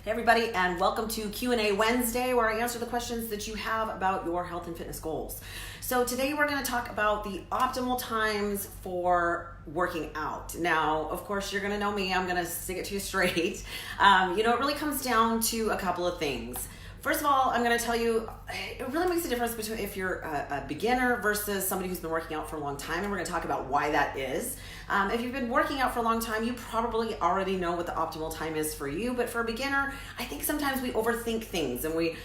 Hey everybody, and welcome to Q&A Wednesday, where I answer the questions that you have about your health and fitness goals. So today we're going to talk about the optimal times for working out. Now, of course, you're going to know me. I'm going to stick it to you straight. It really comes down to a couple of things. First of all, I'm going to tell you, it really makes a difference between if you're a beginner versus somebody who's been working out for a long time, and we're going to talk about why that is. If you've been working out for a long time, you probably already know what the optimal time is for you, but for a beginner, I think sometimes we overthink things, and we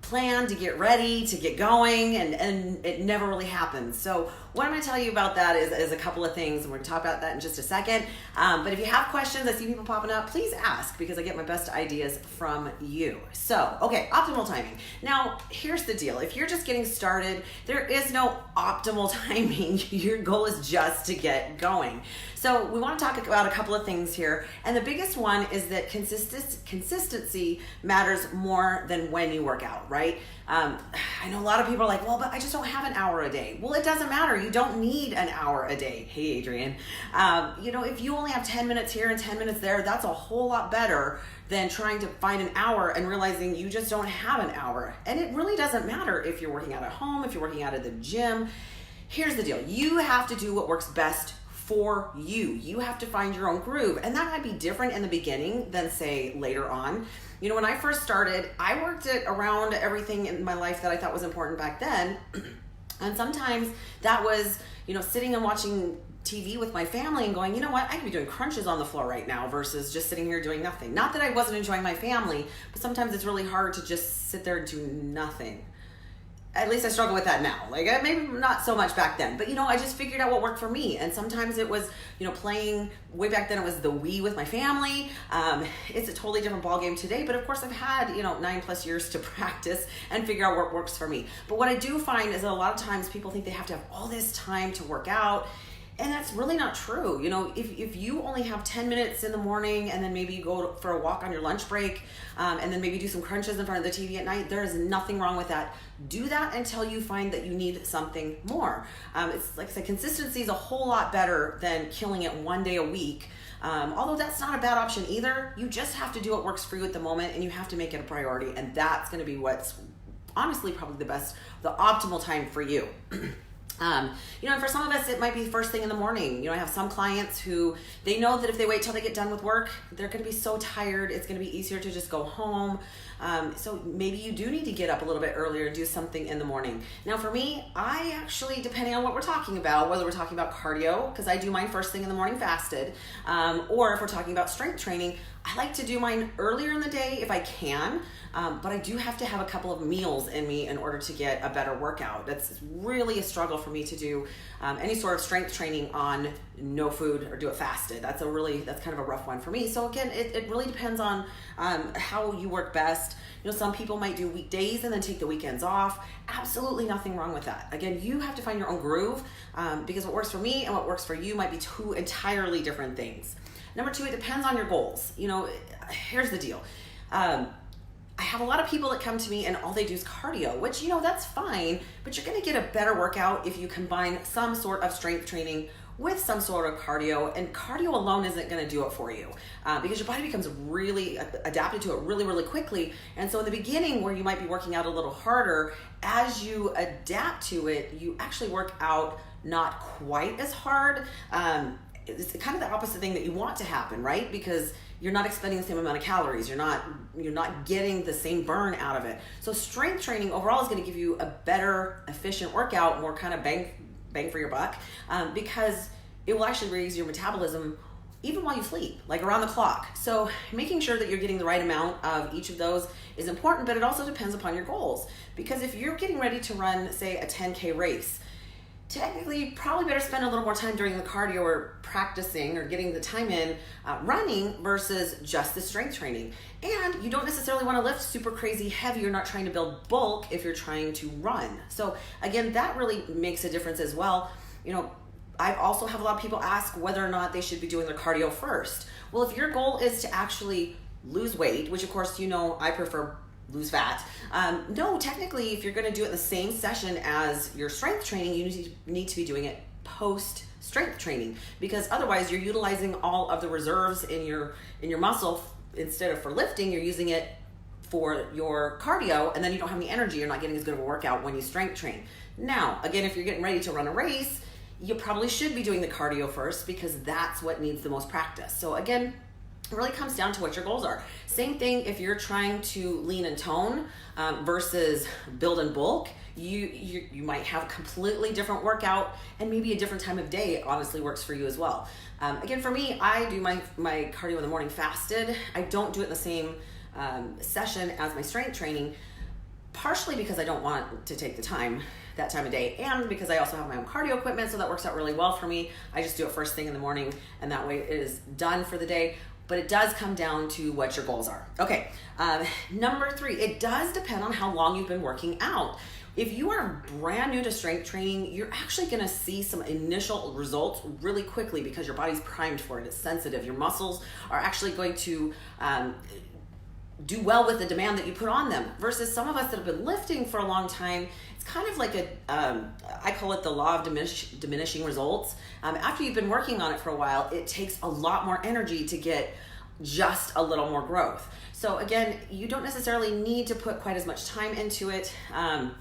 plan to get ready, to get going, and it never really happens. So what I'm going to tell you about that is a couple of things, and we're going to talk about that in just a second. But if you have questions, I see people popping up, please ask, because I get my best ideas from you. So, okay, optimal timing. Now, here's the deal. If you're just getting started, there is no optimal timing. Your goal is just to get going. So we want to talk about a couple of things here. And the biggest one is that consistency matters more than when you work out, right? I know a lot of people are like, well, but I just don't have an hour a day. Well, it doesn't matter. You don't need an hour a day. Hey, Adrian. If you only have 10 minutes here and 10 minutes there, that's a whole lot better than trying to find an hour and realizing you just don't have an hour. And it really doesn't matter if you're working out at home, if you're working out at the gym. Here's the deal. You have to do what works best for you. You have to find your own groove. And that might be different in the beginning than, say, later on. When I first started, I worked it around everything in my life that I thought was important back then. And sometimes that was, sitting and watching TV with my family and going, you know what, I could be doing crunches on the floor right now versus just sitting here doing nothing. Not that I wasn't enjoying my family, but sometimes it's really hard to just sit there and do nothing. At least I struggle with that now. Maybe not so much back then, but I just figured out what worked for me. And sometimes it was, playing, way back then it was the Wii with my family. It's a totally different ballgame today, but of course I've had, 9+ years to practice and figure out what works for me. But what I do find is that a lot of times people think they have to have all this time to work out. And that's really not true. If you only have 10 minutes in the morning and then maybe you go for a walk on your lunch break and then maybe do some crunches in front of the TV at night, there is nothing wrong with that. Do that until you find that you need something more. It's like I said, consistency is a whole lot better than killing it one day a week. Although that's not a bad option either. You just have to do what works for you at the moment, and you have to make it a priority. And that's going to be what's honestly probably the optimal time for you. And for some of us, it might be first thing in the morning. I have some clients who they know that if they wait till they get done with work, they're going to be so tired. It's going to be easier to just go home. So maybe you do need to get up a little bit earlier and do something in the morning. Now for me, I actually, depending on what we're talking about, whether we're talking about cardio, because I do mine first thing in the morning fasted, or if we're talking about strength training, I like to do mine earlier in the day if I can, but I do have to have a couple of meals in me in order to get a better workout. That's really a struggle for me to do any sort of strength training on no food or do it fasted. That's kind of a rough one for me. So again, it really depends on how you work best. Some people might do weekdays and then take the weekends off. Absolutely nothing wrong with that. Again, you have to find your own groove because what works for me and what works for you might be two entirely different things. Number two, it depends on your goals. Here's the deal. I have a lot of people that come to me and all they do is cardio, which, that's fine, but you're going to get a better workout if you combine some sort of strength training with some sort of cardio, and cardio alone isn't going to do it for you because your body becomes really adapted to it really, really quickly. And so in the beginning where you might be working out a little harder, as you adapt to it, you actually work out not quite as hard. It's kind of the opposite thing that you want to happen, right? Because you're not expending the same amount of calories. You're not getting the same burn out of it. So strength training overall is going to give you a better, efficient workout, more kind of bang for your buck, because it will actually raise your metabolism even while you sleep, like around the clock. So making sure that you're getting the right amount of each of those is important, but it also depends upon your goals. Because if you're getting ready to run, say, a 10K race, technically you probably better spend a little more time during the cardio or practicing or getting the time in running versus just the strength training. And you don't necessarily want to lift super crazy heavy. You're not trying to build bulk if you're trying to run. So again, that really makes a difference as well. I also have a lot of people ask whether or not they should be doing their cardio first. Well, if your goal is to actually lose weight, which of course, I prefer lose fat. No, technically, if you're going to do it in the same session as your strength training, you need to be doing it post strength training, because otherwise you're utilizing all of the reserves in your muscle instead of for lifting, you're using it for your cardio, and then you don't have any energy. You're not getting as good of a workout when you strength train. Now, again, if you're getting ready to run a race, you probably should be doing the cardio first because that's what needs the most practice. So again, it really comes down to what your goals are. Same thing if you're trying to lean and tone versus build and bulk. You might have a completely different workout, and maybe a different time of day honestly works for you as well. Again, for me, I do my cardio in the morning fasted. I don't do it in the same session as my strength training, partially because I don't want to take the time that time of day, and because I also have my own cardio equipment, so that works out really well for me. I just do it first thing in the morning, and that way it is done for the day. But it does come down to what your goals are. Okay, number 3, it does depend on how long you've been working out. If you are brand new to strength training, you're actually gonna see some initial results really quickly because your body's primed for it, it's sensitive. Your muscles are actually going to do well with the demand that you put on them, versus some of us that have been lifting for a long time. It's kind of like I call it the law of diminishing results. After you've been working on it for a while, it takes a lot more energy to get just a little more growth. So again, you don't necessarily need to put quite as much time into it. And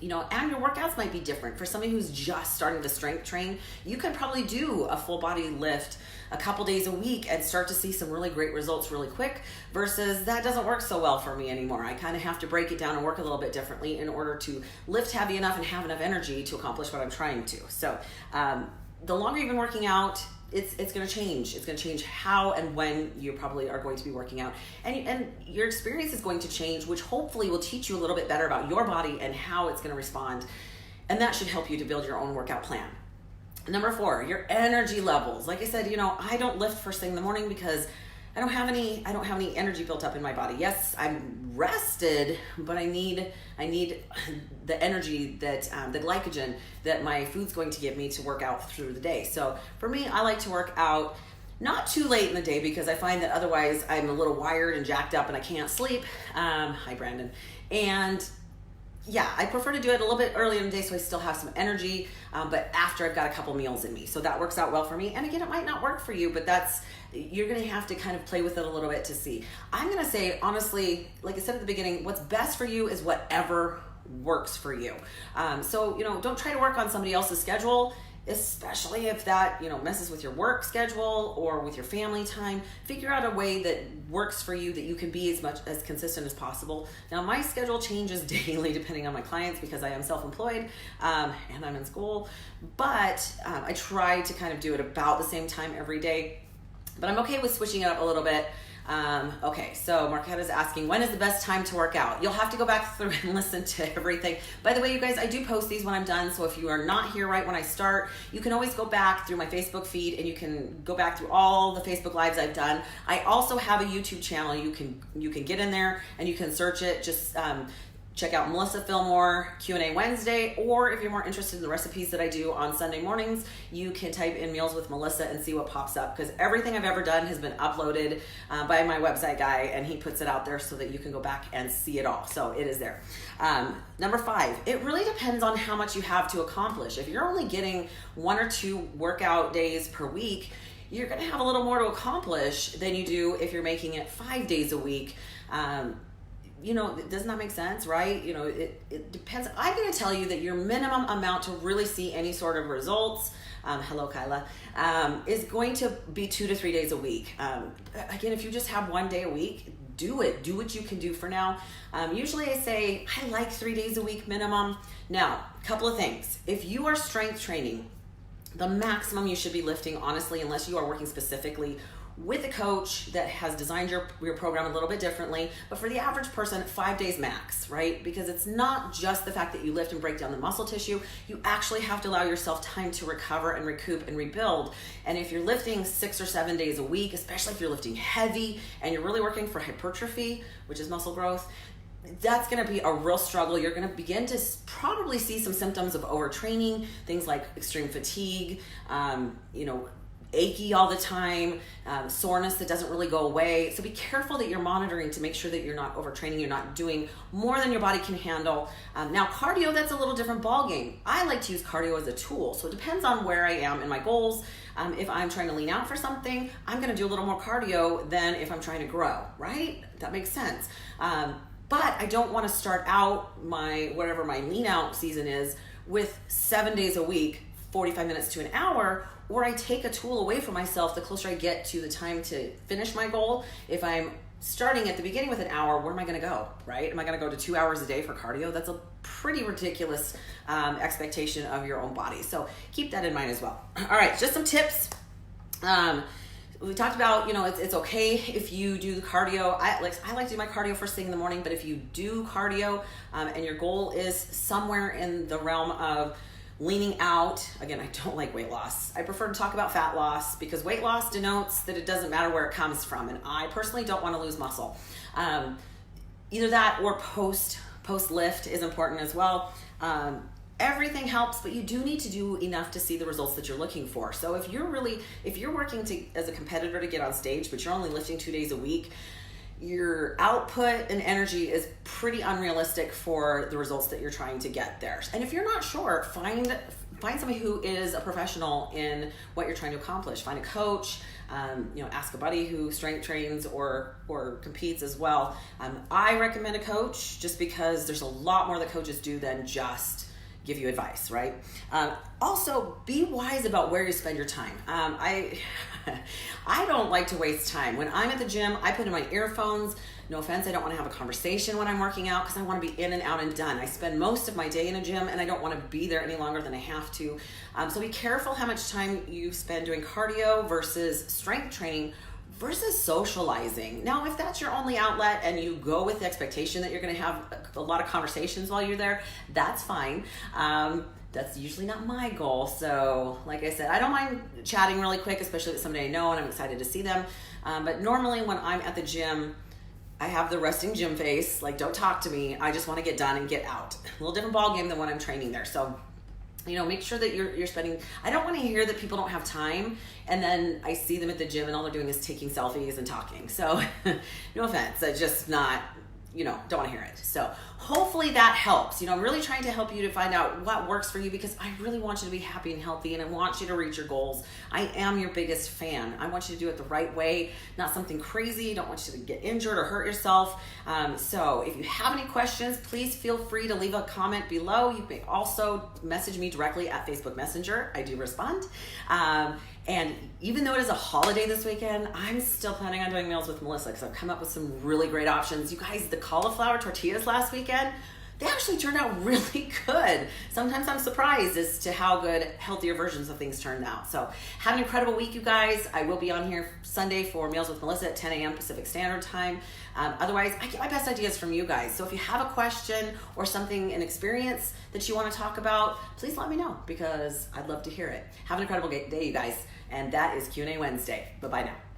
your workouts might be different. For somebody who's just starting to strength train, you could probably do a full body lift a couple days a week and start to see some really great results really quick, versus that doesn't work so well for me anymore. I kind of have to break it down and work a little bit differently in order to lift heavy enough and have enough energy to accomplish what I'm trying to. So the longer you've been working out, it's going to change. It's going to change how and when you probably are going to be working out. And your experience is going to change, which hopefully will teach you a little bit better about your body and how it's going to respond. And that should help you to build your own workout plan. Number 4, your energy levels. Like I said, I don't lift first thing in the morning because I don't have any energy built up in my body. Yes, I'm rested, but I need the energy that the glycogen that my food's going to give me to work out through the day. So for me, I like to work out not too late in the day because I find that otherwise I'm a little wired and jacked up and I can't sleep. Hi, Brandon. And yeah, I prefer to do it a little bit earlier in the day so I still have some energy, but after I've got a couple meals in me. So that works out well for me. And again, it might not work for you, but you're going to have to kind of play with it a little bit to see. I'm going to say, honestly, like I said at the beginning, what's best for you is whatever works for you. So don't try to work on somebody else's schedule, especially if that messes with your work schedule or with your family time. Figure out a way that works for you, that you can be as consistent as possible. Now, my schedule changes daily depending on my clients because I am self-employed and I'm in school, but I try to kind of do it about the same time every day, but I'm okay with switching it up a little bit. Okay, so Marquette is asking, when is the best time to work out? You'll have to go back through and listen to everything. By the way, you guys, I do post these when I'm done, so if you are not here right when I start, you can always go back through my Facebook feed and you can go back through all the Facebook Lives I've done. I also have a YouTube channel. You can get in there and you can search it. Just check out Melissa Fillmore Q&A Wednesday, or if you're more interested in the recipes that I do on Sunday mornings, you can type in Meals with Melissa and see what pops up, because everything I've ever done has been uploaded by my website guy, and he puts it out there so that you can go back and see it all. So it is there. Number 5, it really depends on how much you have to accomplish. If you're only getting 1 or 2 workout days per week, you're going to have a little more to accomplish than you do if you're making it 5 days a week. Does not make sense, right? It depends. I'm going to tell you that your minimum amount to really see any sort of results, hello, Kyla, is going to be 2 to 3 days a week. Again, if you just have 1 day a week, do it. Do what you can do for now. Usually I say I like 3 days a week minimum. Now, a couple of things. If you are strength training, the maximum you should be lifting, honestly, unless you are working specifically with a coach that has designed your program a little bit differently, but for the average person, 5 days max, right? Because it's not just the fact that you lift and break down the muscle tissue, you actually have to allow yourself time to recover and recoup and rebuild. And if you're lifting 6 or 7 days a week, especially if you're lifting heavy and you're really working for hypertrophy, which is muscle growth, that's going to be a real struggle. You're going to begin to probably see some symptoms of overtraining, things like extreme fatigue, achy all the time, soreness that doesn't really go away. So be careful that you're monitoring to make sure that you're not overtraining, you're not doing more than your body can handle. Now cardio, that's a little different ball game. I like to use cardio as a tool. So it depends on where I am in my goals. If I'm trying to lean out for something, I'm gonna do a little more cardio than if I'm trying to grow, right? That makes sense. But I don't wanna start out whatever my lean out season is with 7 days a week, 45 minutes to an hour, or I take a tool away from myself the closer I get to the time to finish my goal. If I'm starting at the beginning with an hour, where am I gonna go, right? Am I gonna go to 2 hours a day for cardio? That's a pretty ridiculous expectation of your own body. So keep that in mind as well. All right, just some tips. We talked about, it's okay if you do the cardio. I like to do my cardio first thing in the morning, but if you do cardio and your goal is somewhere in the realm of leaning out, again, I don't like weight loss. I prefer to talk about fat loss because weight loss denotes that it doesn't matter where it comes from. And I personally don't want to lose muscle. Either that or post lift is important as well. Everything helps, but you do need to do enough to see the results that you're looking for. So if you're working as a competitor to get on stage, but you're only lifting 2 days a week, your output and energy is pretty unrealistic for the results that you're trying to get there. And if you're not sure, find somebody who is a professional in what you're trying to accomplish. Find a coach, ask a buddy who strength trains or competes as well. I recommend a coach just because there's a lot more that coaches do than just give you advice, right? Also, be wise about where you spend your time. I don't like to waste time. When I'm at the gym, I put in my earphones. No offense, I don't want to have a conversation when I'm working out because I want to be in and out and done. I spend most of my day in a gym and I don't want to be there any longer than I have to. So be careful how much time you spend doing cardio versus strength training versus socializing. Now, if that's your only outlet and you go with the expectation that you're going to have a lot of conversations while you're there, that's fine. That's usually not my goal. So like I said, I don't mind chatting really quick, especially with somebody I know and I'm excited to see them. But normally when I'm at the gym, I have the resting gym face, like don't talk to me. I just want to get done and get out. A little different ball game than when I'm training there. So make sure that you're spending, I don't want to hear that people don't have time and then I see them at the gym and all they're doing is taking selfies and talking. So no offense, I just don't want to hear it. So hopefully that helps. I'm really trying to help you to find out what works for you because I really want you to be happy and healthy and I want you to reach your goals. I am your biggest fan. I want you to do it the right way, not something crazy. I don't want you to get injured or hurt yourself. So if you have any questions, please feel free to leave a comment below. You may also message me directly at Facebook Messenger. I do respond. And even though it is a holiday this weekend, I'm still planning on doing Meals with Melissa because I've come up with some really great options. You guys, the cauliflower tortillas last weekend, they actually turned out really good. Sometimes I'm surprised as to how good healthier versions of things turned out. So have an incredible week, you guys. I will be on here Sunday for Meals with Melissa at 10 a.m. Pacific Standard Time. Otherwise, I get my best ideas from you guys. So if you have a question or something, an experience that you want to talk about, please let me know because I'd love to hear it. Have an incredible day, you guys. And that is Q&A Wednesday. Bye-bye now.